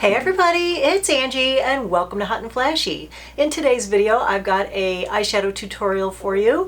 Hey everybody, it's Angie and welcome to Hot and Flashy. In today's video I've got a eyeshadow tutorial for you.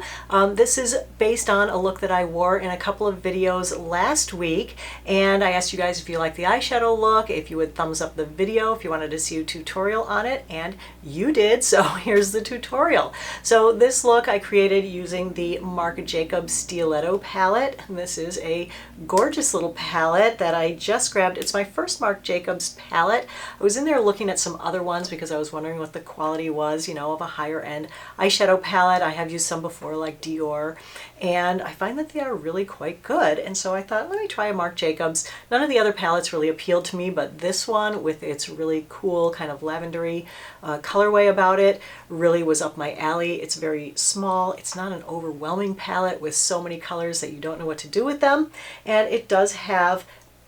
This is based on a look that I wore in a couple of videos last week, and I asked you guys if you like the eyeshadow look, if you would thumbs up the video, if you wanted to see a tutorial on it, and you did, so here's the tutorial. So this look I created using the Marc Stiletto palette. And this is a gorgeous little palette that I just grabbed. It's my first Marc Jacobs palette. I was in there looking at some other ones because I was wondering what the quality was, you know, of a higher end eyeshadow palette. I have used some before like Dior, and I find that they are really quite good. And so I thought, let me try a Marc Jacobs. None of the other palettes really appealed to me, but this one with its really cool kind of lavendery colorway about it really was up my alley. It's very small. It's not an overwhelming palette with so many colors that you don't know what to do with them. And it does have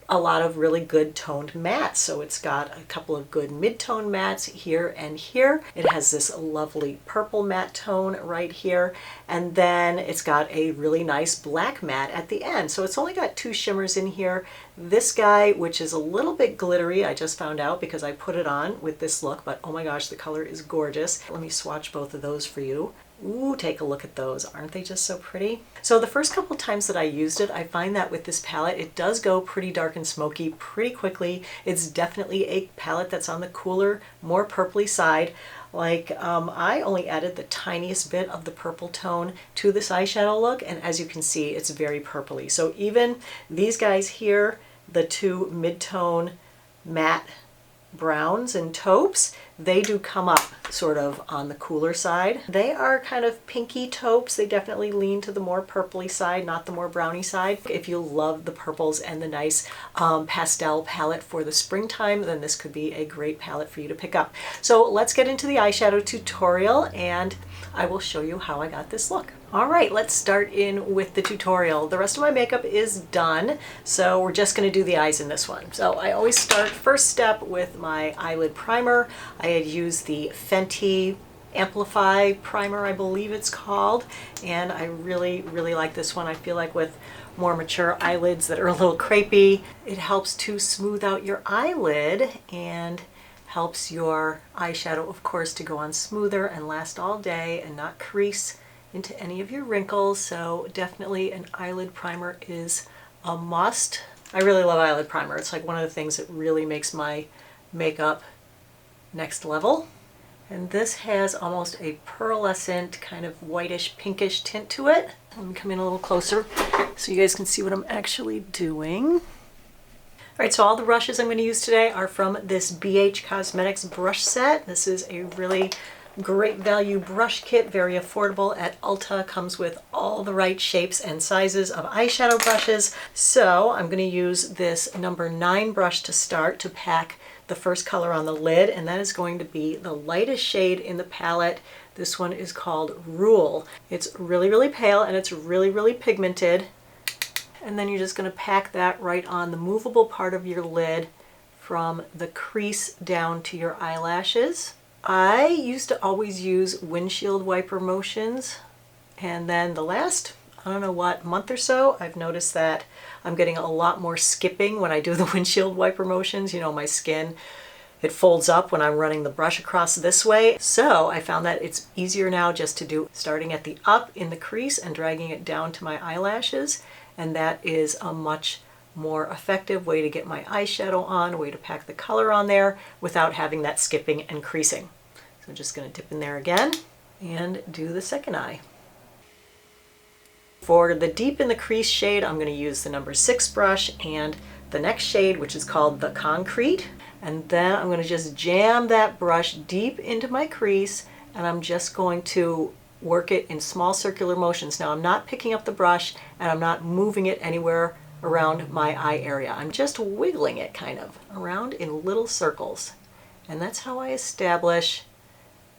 a lot of really good toned mattes. So it's got a couple of good mid-tone mattes here and here. It has this lovely purple matte tone right here. And then it's got a really nice black matte at the end. So it's only got two shimmers in here. This guy, which is a little bit glittery, I just found out because I put it on with this look, but oh my gosh, the color is gorgeous. Let me swatch both of those for you. Ooh, take a look at those. Aren't they just so pretty? So the first couple times that I used it, I find that with this palette, it does go pretty dark and smoky pretty quickly. It's definitely a palette that's on the cooler, more purpley side. Like, I only added the tiniest bit of the purple tone to this eyeshadow look, and as you can see, it's very purpley. So even these guys here, the two mid-tone matte browns and taupes, they do come up sort of on the cooler side. They are kind of pinky taupes. They definitely lean to the more purpley side, not the more browny side. If you love the purples and the nice pastel palette for the springtime, then this could be a great palette for you to pick up. So let's get into the eyeshadow tutorial and I will show you how I got this look. All right, let's start in with the tutorial. The rest of my makeup is done, so we're just going to do the eyes in this one. So I always start first step with my eyelid primer. I had used the Fenty Amplify primer, I believe it's called, and I really like this one. I feel like with more mature eyelids that are a little crepey, it helps to smooth out your eyelid and helps your eyeshadow, of course, to go on smoother and last all day and not crease into any of your wrinkles. So definitely an eyelid primer is a must. I really love eyelid primer. It's like one of the things that really makes my makeup next level. And this has almost a pearlescent kind of whitish pinkish tint to it. Let me come in a little closer so you guys can see what I'm actually doing. All right, so all the brushes I'm going to use today are from this BH Cosmetics brush set. This is a really great value brush kit, very affordable at Ulta, comes with all the right shapes and sizes of eyeshadow brushes. So I'm going to use this number 9 brush to start to pack the first color on the lid, and that is going to be the lightest shade in the palette. This one is called Rule. It's really pale and it's really pigmented. And then you're just going to pack that right on the movable part of your lid from the crease down to your eyelashes. I used to always use windshield wiper motions, and then the last, I don't know what, month or so, I've noticed that I'm getting a lot more skipping when I do the windshield wiper motions. You know, my skin, it folds up when I'm running the brush across this way. So I found that it's easier now just to do starting at the up in the crease and dragging it down to my eyelashes, and that is a much more effective way to get my eyeshadow on, a way to pack the color on there without having that skipping and creasing. So I'm just going to dip in there again and do the second eye. For the deep in the crease shade, I'm going to use the number 6 brush and the next shade, which is called the Concrete. And then I'm going to just jam that brush deep into my crease, and I'm just going to work it in small circular motions. Now I'm not picking up the brush and I'm not moving it anywhere around my eye area. I'm just wiggling it kind of around in little circles. And that's how I establish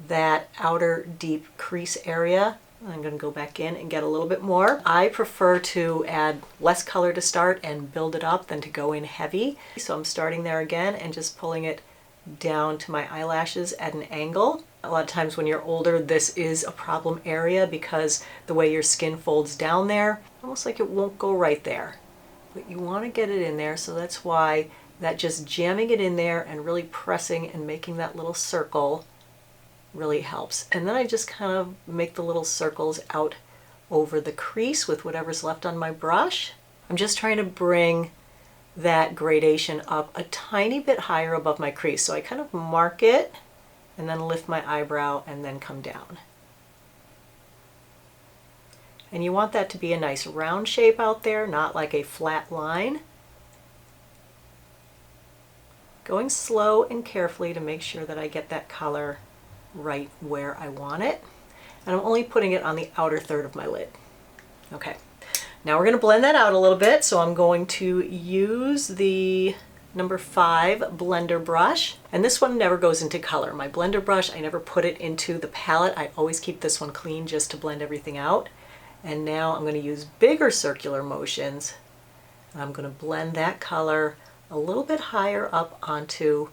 that outer deep crease area. I'm going to go back in and get a little bit more. I prefer to add less color to start and build it up than to go in heavy. So I'm starting there again and just pulling it down to my eyelashes at an angle. A lot of times when you're older, this is a problem area because the way your skin folds down there, almost like it won't go right there. But you want to get it in there, so that's why that just jamming it in there and really pressing and making that little circle really helps. And then I just kind of make the little circles out over the crease with whatever's left on my brush. I'm just trying to bring that gradation up a tiny bit higher above my crease. So I kind of mark it and then lift my eyebrow and then come down. And you want that to be a nice round shape out there, not like a flat line. Going slow and carefully to make sure that I get that color right where I want it. And I'm only putting it on the outer third of my lid. Okay, now we're going to blend that out a little bit. So I'm going to use the number 5 blender brush. And this one never goes into color. My blender brush, I never put it into the palette. I always keep this one clean just to blend everything out. And now I'm going to use bigger circular motions. And I'm going to blend that color a little bit higher up onto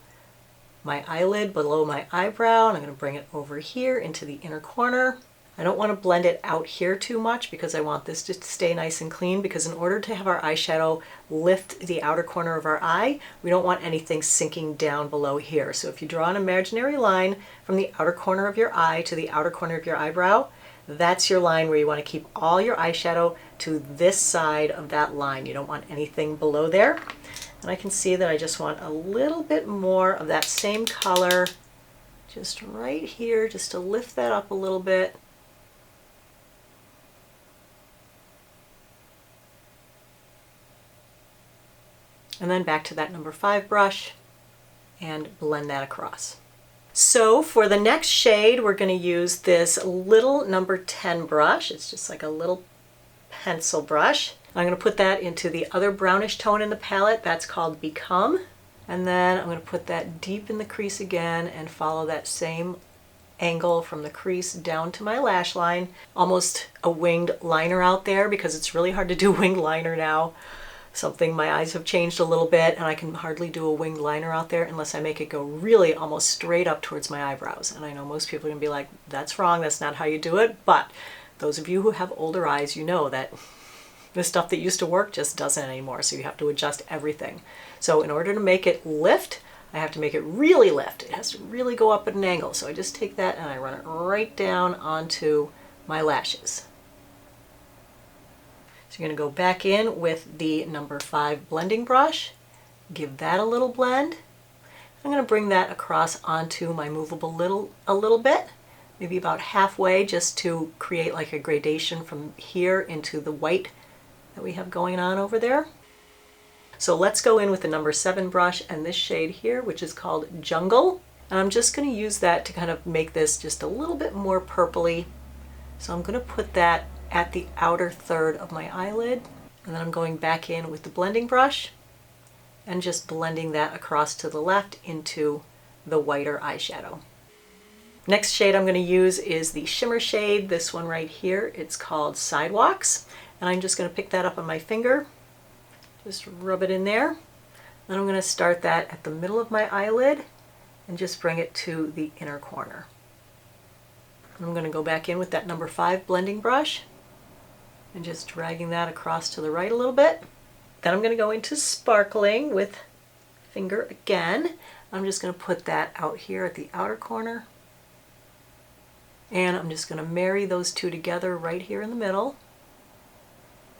my eyelid below my eyebrow, and I'm going to bring it over here into the inner corner. I don't want to blend it out here too much because I want this to stay nice and clean, because in order to have our eyeshadow lift the outer corner of our eye, we don't want anything sinking down below here. So if you draw an imaginary line from the outer corner of your eye to the outer corner of your eyebrow, that's your line where you want to keep all your eyeshadow to this side of that line. You don't want anything below there. And I can see that I just want a little bit more of that same color just right here, just to lift that up a little bit. And then back to that number 5 brush and blend that across. So for the next shade, we're going to use this little number 10 brush. It's just like a little pencil brush. I'm going to put that into the other brownish tone in the palette. That's called Become. And then I'm going to put that deep in the crease again and follow that same angle from the crease down to my lash line. Almost a winged liner out there, because it's really hard to do winged liner now. My eyes have changed a little bit, and I can hardly do a winged liner out there unless I make it go really almost straight up towards my eyebrows. And I know most people are going to be like, that's wrong, that's not how you do it. But those of you who have older eyes, you know that the stuff that used to work just doesn't anymore, so you have to adjust everything. So in order to make it lift, I have to make it really lift. It has to really go up at an angle. So I just take that and I run it right down onto my lashes. So you're going to go back in with the number 5 blending brush, give that a little blend. I'm going to bring that across onto my movable lid a little bit, maybe about halfway, just to create like a gradation from here into the white that we have going on over there. So let's go in with the number 7 brush and this shade here, which is called Jungle. And I'm just going to use that to kind of make this just a little bit more purpley. So I'm going to put that at the outer third of my eyelid. And then I'm going back in with the blending brush and just blending that across to the left into the whiter eyeshadow. Next shade I'm going to use is the shimmer shade, this one right here. It's called Sidewalks. And I'm just going to pick that up on my finger, just rub it in there. Then I'm going to start that at the middle of my eyelid and just bring it to the inner corner. I'm going to go back in with that number 5 blending brush and just dragging that across to the right a little bit. Then I'm going to go into Sparkling with finger again. I'm just going to put that out here at the outer corner. And I'm just going to marry those two together right here in the middle.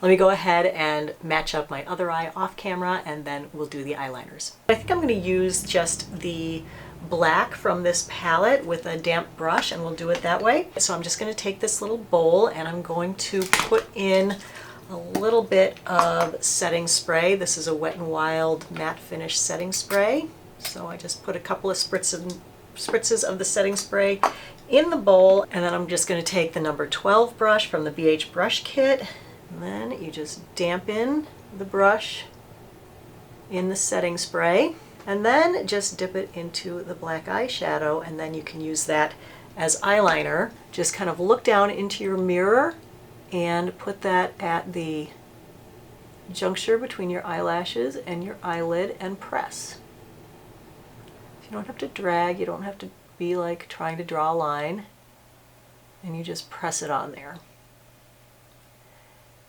Let me go ahead and match up my other eye off camera, and then we'll do the eyeliners. I think I'm going to use just the black from this palette with a damp brush, and we'll do it that way. So I'm just going to take this little bowl and I'm going to put in a little bit of setting spray. This is a Wet n Wild matte finish setting spray. So I just put a couple of spritzes of the setting spray in the bowl, and then I'm just going to take the number 12 brush from the BH brush kit. And then you just dampen the brush in the setting spray, and then just dip it into the black eyeshadow, and then you can use that as eyeliner. Just kind of look down into your mirror and put that at the juncture between your eyelashes and your eyelid and press. You don't have to drag, you don't have to be like trying to draw a line, and you just press it on there.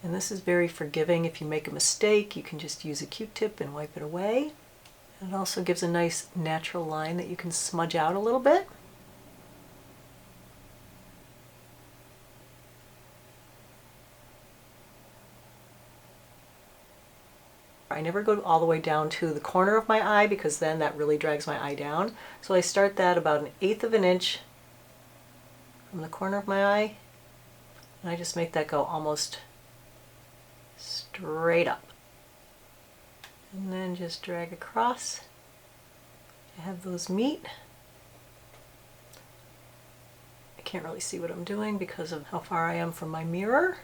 And this is very forgiving. If you make a mistake, you can just use a Q-tip and wipe it away. And it also gives a nice natural line that you can smudge out a little bit. I never go all the way down to the corner of my eye because then that really drags my eye down. So I start that about 1/8 of an inch from the corner of my eye, and I just make that go almost straight up. And then just drag across to have those meet. I can't really see what I'm doing because of how far I am from my mirror.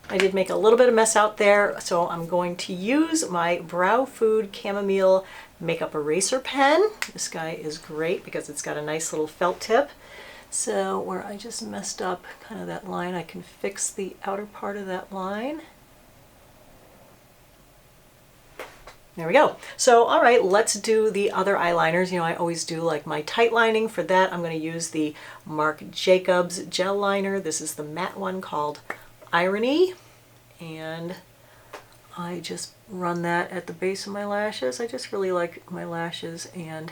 I did make a little bit of mess out there, so I'm going to use my Brow Food Chamomile Makeup Eraser Pen. This guy is great because it's got a nice little felt tip. So where I just messed up kind of that line, I can fix the outer part of that line. There we go. So, all right, let's do the other eyeliners. You know, I always do like my tight lining. For that, I'm going to use the Marc Jacobs gel liner. This is the matte one called Irony, and I just run that at the base of my lashes. I just really like my lashes and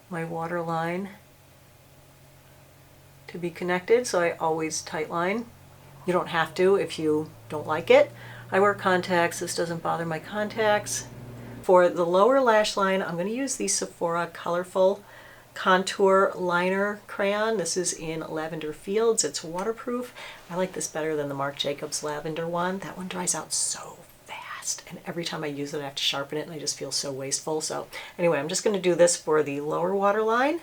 my waterline to be connected, so I always tight line. You don't have to if you don't like it. I wear contacts. This doesn't bother my contacts. For the lower lash line, I'm going to use the Sephora Colorful Contour Liner Crayon. This is in Lavender Fields. It's waterproof. I like this better than the Marc Jacobs Lavender one. That one dries out so fast, and every time I use it I have to sharpen it, and I just feel so wasteful. So anyway, I'm just going to do this for the lower waterline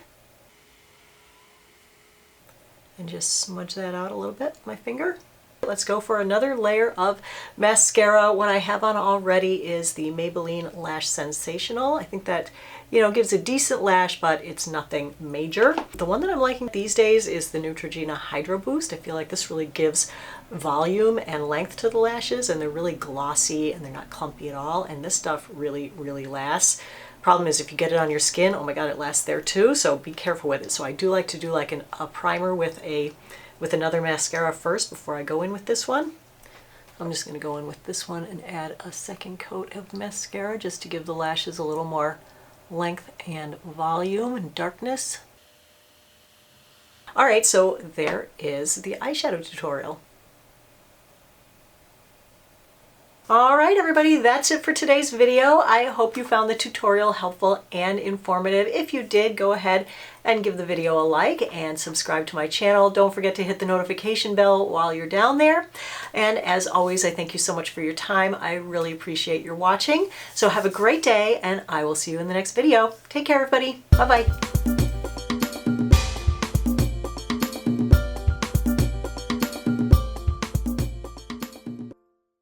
and just smudge that out a little bit with my finger. Let's go for another layer of mascara. What I have on already is the Maybelline Lash Sensational. I think that, you know, gives a decent lash, but it's nothing major. The one that I'm liking these days is the Neutrogena Hydro Boost. I feel like this really gives volume and length to the lashes, and they're really glossy and they're not clumpy at all. And this stuff really, really lasts. Problem is if you get it on your skin, oh my God, it lasts there too. So be careful with it. So I do like to do like a primer with another mascara first before I go in with this one. I'm just going to go in with this one and add a second coat of mascara just to give the lashes a little more length and volume and darkness. All right, so there is the eyeshadow tutorial. All right, everybody, that's it for today's video. I hope you found the tutorial helpful and informative. If you did, go ahead and give the video a like and subscribe to my channel. Don't forget to hit the notification bell while you're down there. And as always, I thank you so much for your time. I really appreciate your watching. So have a great day, and I will see you in the next video. Take care, everybody. Bye-bye.